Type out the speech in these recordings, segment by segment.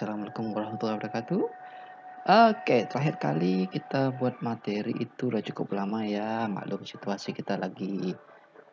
Assalamualaikum warahmatullahi wabarakatuh. Oke, terakhir kali kita buat materi itu udah cukup lama ya. Maklum situasi kita lagi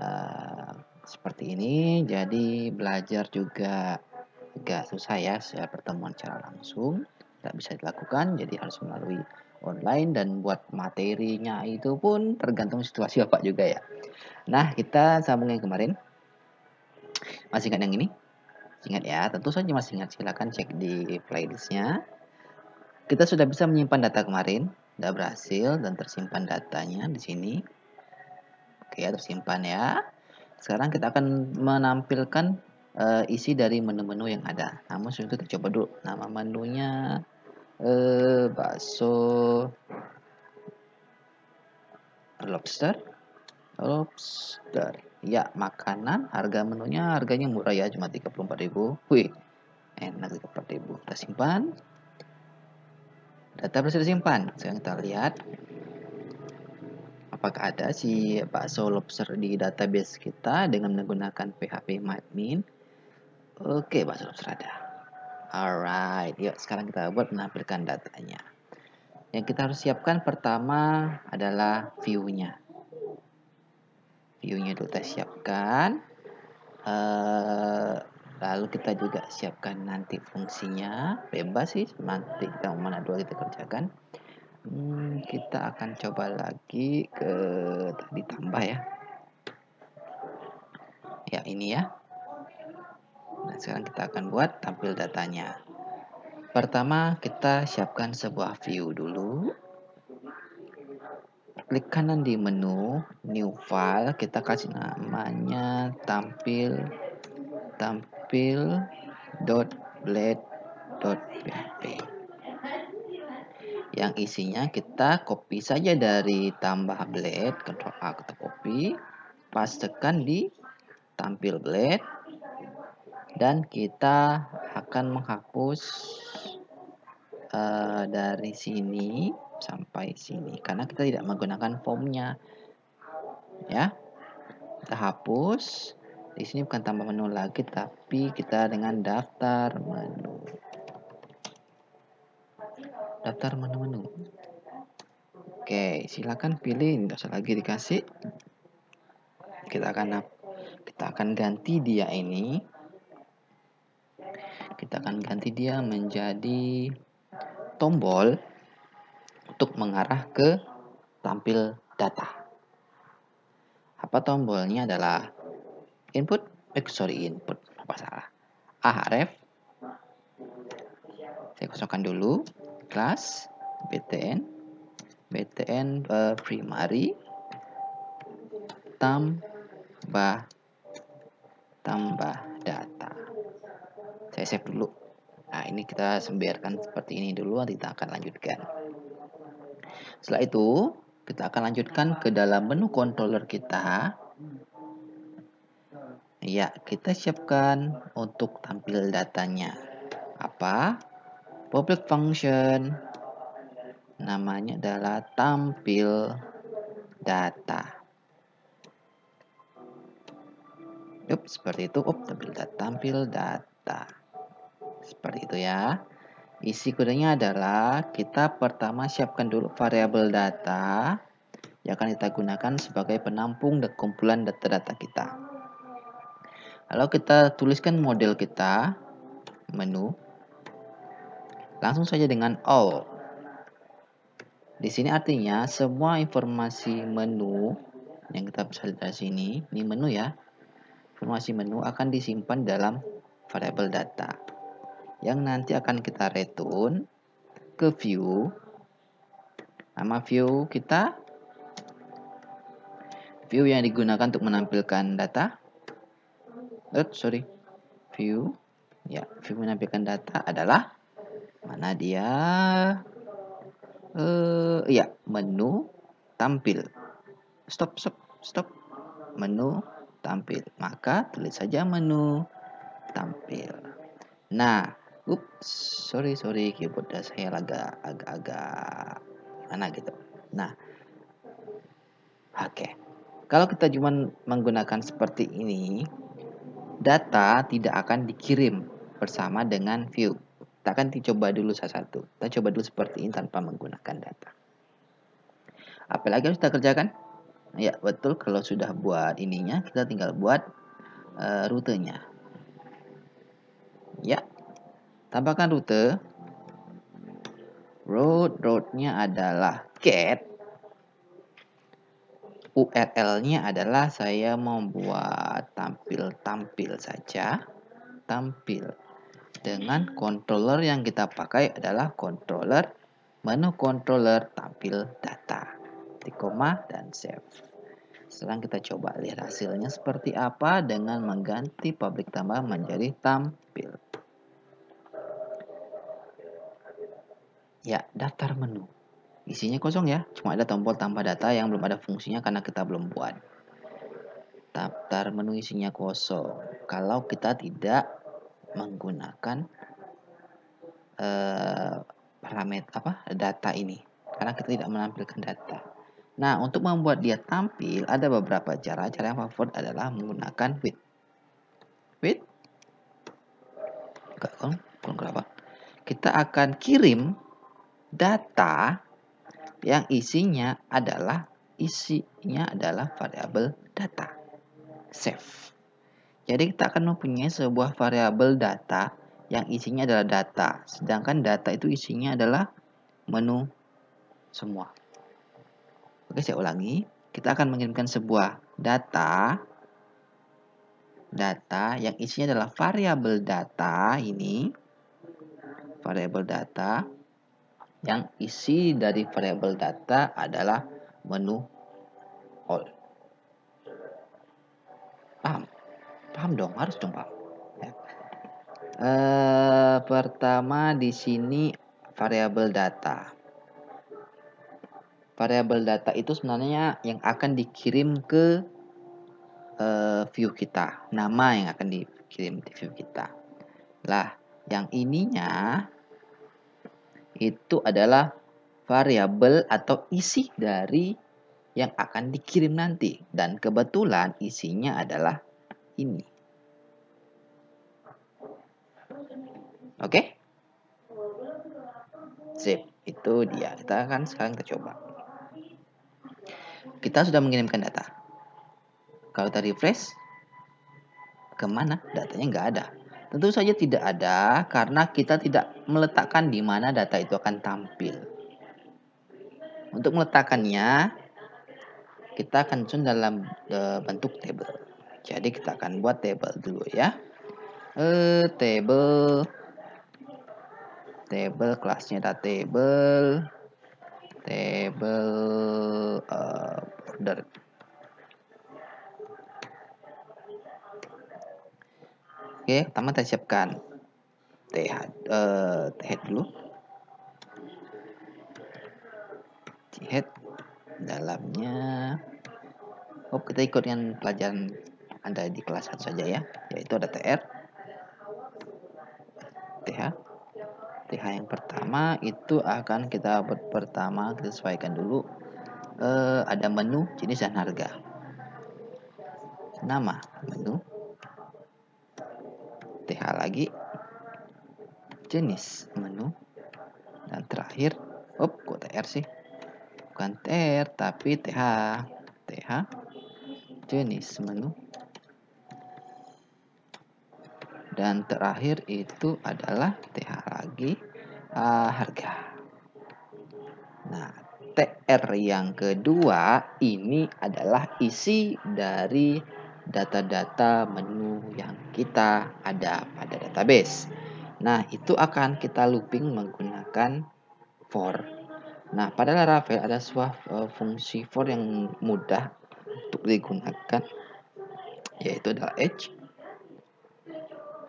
eh, seperti ini, jadi belajar juga agak susah ya. Saya pertemuan secara langsung tidak bisa dilakukan, jadi harus melalui online dan buat materinya itu pun tergantung situasi Bapak juga ya. Nah, kita sambung yang kemarin. Masih ingat yang ini? Ingat ya, tentu saja masih ingat. Silakan cek di playlistnya. Kita sudah bisa menyimpan data kemarin, sudah berhasil dan tersimpan datanya di sini. Oke, ya, tersimpan ya. Sekarang kita akan menampilkan isi dari menu-menu yang ada. Namun sebelum itu kita coba dulu nama menunya bakso lobster. Lobster. Ya, makanan, harganya murah ya, cuma 34.000. Wih, enak 34.000. Kita simpan. Data berhasil disimpan. Sekarang kita lihat apakah ada si bakso lobster di database kita dengan menggunakan PHP MyAdmin. Oke, bakso lobster ada. Alright, yuk sekarang kita buat menampilkan datanya. Yang kita harus siapkan pertama adalah view-nya. View-nya dulu kita siapkan. Lalu kita juga siapkan nanti fungsinya. Bebas sih, nanti kita mau mana dua kita kerjakan. Kita akan coba lagi ke tadi tambah ya. Ya, ini ya. Nah, sekarang kita akan buat tampil datanya. Pertama, kita siapkan sebuah view dulu. Klik kanan di menu, new file, kita kasih namanya tampil.blade.php. Yang isinya kita copy saja dari tambah blade, Ctrl A kita copy, pastekan di tampil blade, dan kita akan menghapus dari sini sampai sini karena kita tidak menggunakan formnya ya. Kita hapus. Di sini bukan tambah menu lagi tapi kita dengan daftar menu. Oke, silakan pilih, nggak usah lagi dikasih. Kita akan ganti dia ini. Kita akan ganti dia menjadi tombol untuk mengarah ke tampil data. Apa tombolnya adalah input, apa salah? Ahref. Saya kosongkan dulu. Kelas btn primary tambah data. Saya save dulu. Nah, ini kita biarkan seperti ini dulu, nanti kita akan lanjutkan. Setelah itu, kita akan lanjutkan ke dalam menu controller kita. Ya, kita siapkan untuk tampil datanya. Apa? Public function. Namanya adalah tampil data. Seperti itu. Tampil data. Seperti itu ya. Isi kodenya adalah kita pertama siapkan dulu variabel data yang akan kita gunakan sebagai penampung dan kumpulan data-data kita. Lalu kita tuliskan model kita, menu, langsung saja dengan all. Di sini artinya semua informasi menu yang kita bisa lihat dari sini, ini menu ya. Informasi menu akan disimpan dalam variabel data yang nanti akan kita return ke view. Nama view kita, view yang digunakan untuk menampilkan data. View. Ya, view menampilkan data adalah mana dia? Ya, menu tampil. Stop. Menu tampil. Maka tulis saja menu tampil. Nah, sorry keyboard saya agak mana gitu. Nah, oke. Kalau kita cuma menggunakan seperti ini, data tidak akan dikirim bersama dengan view. Kita akan coba dulu satu-satu. Kita coba dulu seperti ini tanpa menggunakan data. Apalagi harus kita kerjakan? Ya, betul. Kalau sudah buat ininya, kita tinggal buat rutenya. Ya, tambahkan rute. Road-nya adalah get. URL-nya adalah saya membuat tampil saja. Tampil. Dengan controller yang kita pakai adalah controller menu controller tampil data. Titik koma dan save. Sekarang kita coba lihat hasilnya seperti apa dengan mengganti public tambah menjadi tampil. Ya, daftar menu. Isinya kosong ya, cuma ada tombol tambah data yang belum ada fungsinya karena kita belum buat. Daftar menu isinya kosong. Kalau kita tidak menggunakan parameter data ini, karena kita tidak menampilkan data. Nah, untuk membuat dia tampil ada beberapa cara. Cara yang favorit adalah menggunakan with. Kenapa? Kita akan kirim data yang isinya adalah variabel data. Save. Jadi kita akan mempunyai sebuah variabel data yang isinya adalah data, sedangkan data itu isinya adalah menu semua. Oke, saya ulangi. Kita akan mengirimkan sebuah data yang isinya adalah variabel data ini. Variabel data yang isi dari variabel data adalah menu all. Paham dong, harus dong paham. Ya. Pertama di sini variabel data. Variabel data itu sebenarnya yang akan dikirim ke view kita, nama yang akan dikirim di view kita. Lah, yang ininya itu adalah variabel atau isi dari yang akan dikirim nanti, dan kebetulan isinya adalah ini. Oke? Sip, itu dia. Sekarang kita coba. Kita sudah mengirimkan data. Kalau kita refresh, kemana? Datanya nggak ada. Tentu saja tidak ada karena kita tidak meletakkan di mana data itu akan tampil. Untuk meletakkannya, kita akan susun dalam bentuk table. Jadi kita akan buat table dulu ya. Table kelasnya ada table order. Oke, pertama kita siapkan head dulu. Head dalamnya. Kita ikut dengan pelajaran Anda di kelas 1 saja ya, yaitu ada TH yang pertama itu akan kita sesuaikan dulu. Ada menu, jenis dan harga. Nama menu. TH lagi. Jenis menu. Dan terakhir, kok TR sih? Bukan TR tapi TH. Jenis menu. Dan terakhir itu adalah TH lagi, harga. Nah, TR yang kedua ini adalah isi dari data-data menu yang kita ada pada database. Nah, itu akan kita looping menggunakan for. Nah, pada Laravel ada sebuah fungsi for yang mudah untuk digunakan, yaitu adalah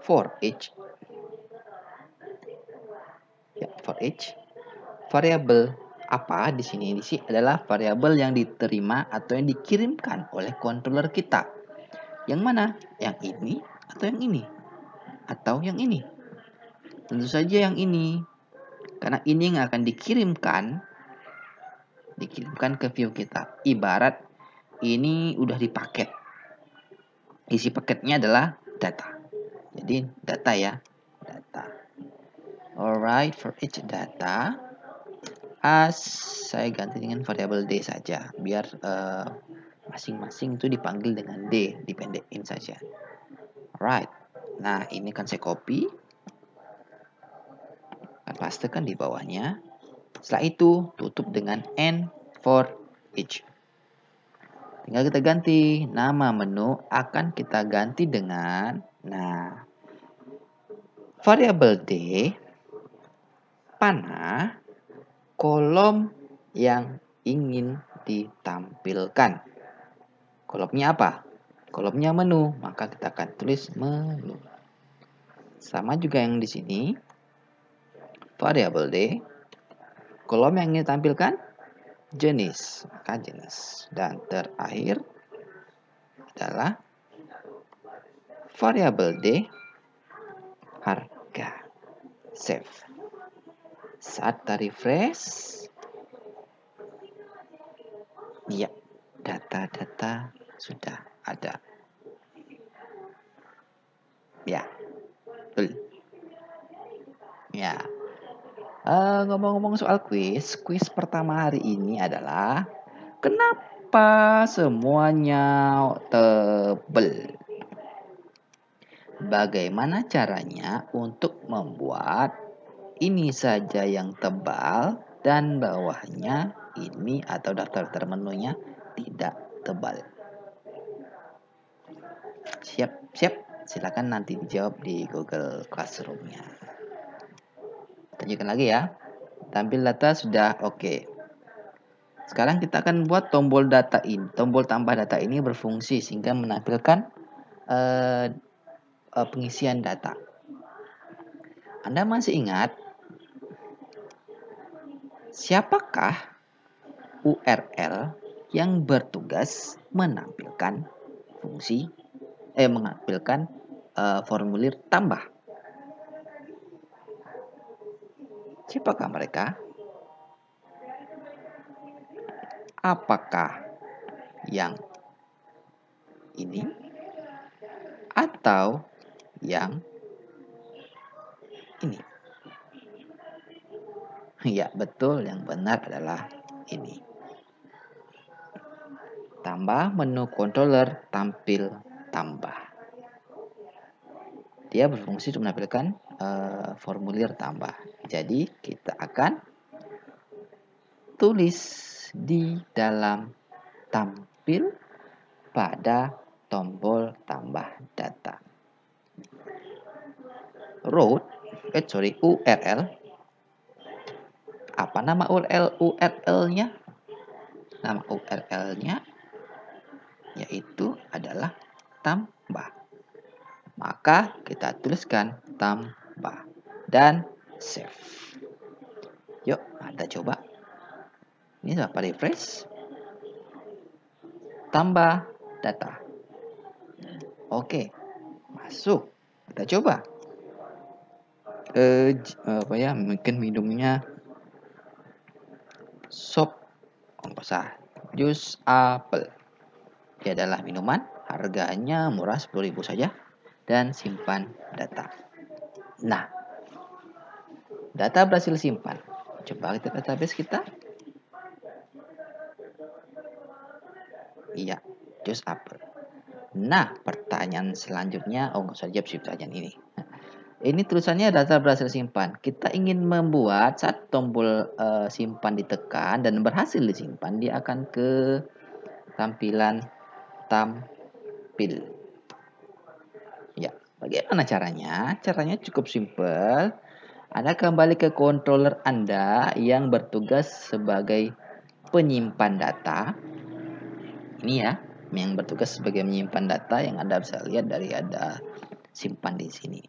for each. Ya, for each. Variabel apa di sini? Di sini adalah variabel yang diterima atau yang dikirimkan oleh controller kita. Yang mana? Yang ini atau yang ini? Atau yang ini? Tentu saja yang ini. Karena ini yang akan dikirimkan ke view kita. Ibarat ini udah dipaket. Isi paketnya adalah data. Jadi data ya, data. Alright, for each data, saya ganti dengan variabel D saja, biar masing-masing itu dipanggil dengan D, dipendekin saja. Alright, nah ini kan saya copy, pastekan di bawahnya. Setelah itu tutup dengan N for each. Tinggal kita ganti nama menu, akan kita ganti dengan variabel D panah kolom yang ingin ditampilkan. Kolomnya apa? Kolomnya menu, maka kita akan tulis menu. Sama juga yang di sini. Variabel D kolom yang ingin ditampilkan jenis, maka jenis. Dan terakhir adalah variabel D harga. Save. Saat kita refresh, ya, data-data sudah ada. Ya, betul. Ya. Ngomong-ngomong soal kuis pertama hari ini adalah kenapa semuanya tebel? Bagaimana caranya untuk membuat ini saja yang tebal dan bawahnya ini atau daftar menunya tidak tebal? Siap. Silakan nanti dijawab di Google Classroom-nya. Tunjukkan lagi ya. Tampil data sudah oke. Sekarang kita akan buat tombol data ini. Tombol tambah data ini berfungsi sehingga menampilkan pengisian data. Anda masih ingat siapakah URL yang bertugas menampilkan formulir tambah? Siapakah mereka? Apakah yang ini atau yang ini? Ya, betul, yang benar adalah ini. Tambah menu controller tampil tambah. Dia berfungsi untuk menampilkan formulir tambah. Jadi kita akan tulis di dalam tampil pada tombol tambah data. URL. Apa nama URL-nya? Nama URL-nya yaitu adalah tambah. Maka kita tuliskan tambah dan save. Yuk, kita coba. Ini apa? Refresh. Tambah data. Oke, masuk. Kita coba. Mungkin minumnya sop jus apel. Dia adalah minuman, harganya murah 10.000 saja dan simpan data. Nah, data berhasil simpan. Coba kita database kita. Iya, jus apel. Nah, pertanyaan selanjutnya, nggak usah jawab saja ini. Ini tulisannya data berhasil simpan. Kita ingin membuat saat tombol simpan ditekan dan berhasil disimpan, dia akan ke tampilan tampil. Ya, bagaimana caranya? Caranya cukup simpel. Anda kembali ke controller Anda yang bertugas sebagai penyimpan data. Ini ya, yang bertugas sebagai menyimpan data yang Anda bisa lihat dari ada simpan di sini.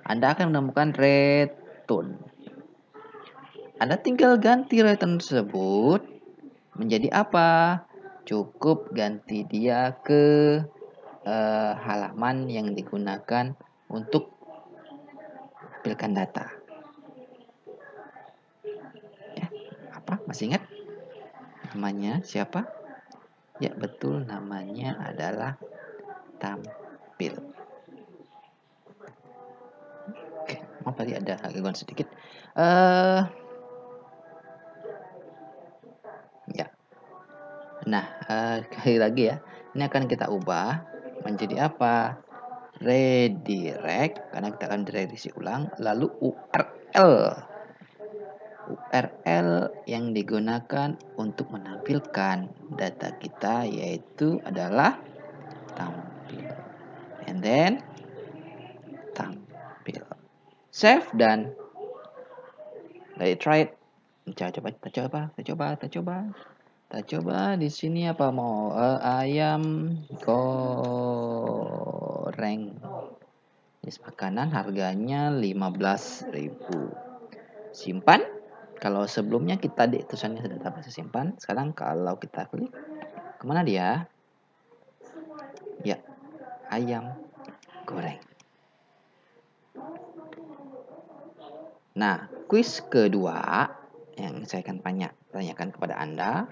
Anda akan menemukan return. Anda tinggal ganti return tersebut menjadi apa? Cukup ganti dia ke halaman yang digunakan untuk tampilkan data. Ya, apa? Masih ingat? Namanya siapa? Ya, betul, namanya adalah tampil. maaf tadi ada gangguan sedikit. Ya. Nah, sekali lagi ya. Ini akan kita ubah menjadi apa? Redirect, karena kita akan direvisi ulang, lalu URL. URL yang digunakan untuk menampilkan data kita yaitu adalah tampil. And then tampil. Save dan let's try it. Kita coba di sini apa mau ayam goreng. Jenis makanan harganya 15.000. Simpan. Kalau sebelumnya kita di tulisannya sudah dapat simpan, sekarang kalau kita klik kemana dia? Ya, ayam goreng. Nah, kuis kedua yang saya akan tanyakan kepada Anda,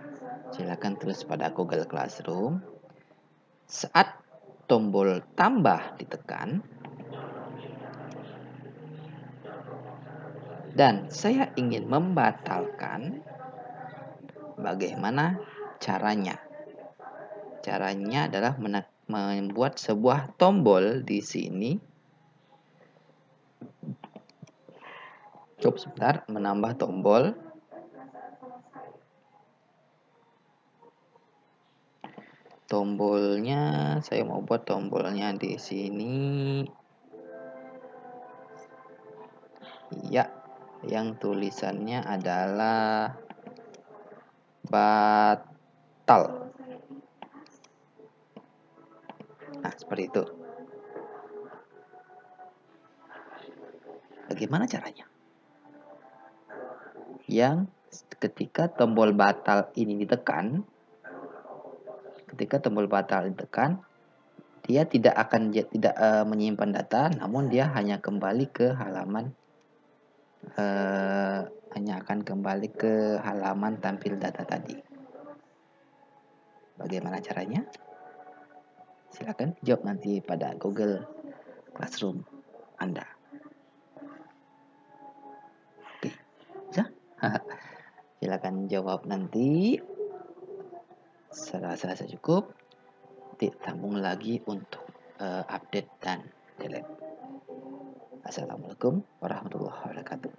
silakan tulis pada Google Classroom. Saat tombol tambah ditekan, dan saya ingin membatalkan, bagaimana caranya? Caranya adalah membuat sebuah tombol di sini. Coba sebentar, menambah tombol. Tombolnya, saya mau buat tombolnya di sini. Ya, yang tulisannya adalah batal. Nah, seperti itu. Bagaimana caranya? Yang ketika tombol batal ini ditekan, dia tidak menyimpan data, namun dia hanya kembali ke halaman tampil data tadi. Bagaimana caranya? Silakan jawab nanti pada Google Classroom Anda. Oke, bisa? Silakan jawab nanti. Saya rasa cukup. Sambung lagi untuk update dan delete. Assalamualaikum warahmatullahi wabarakatuh.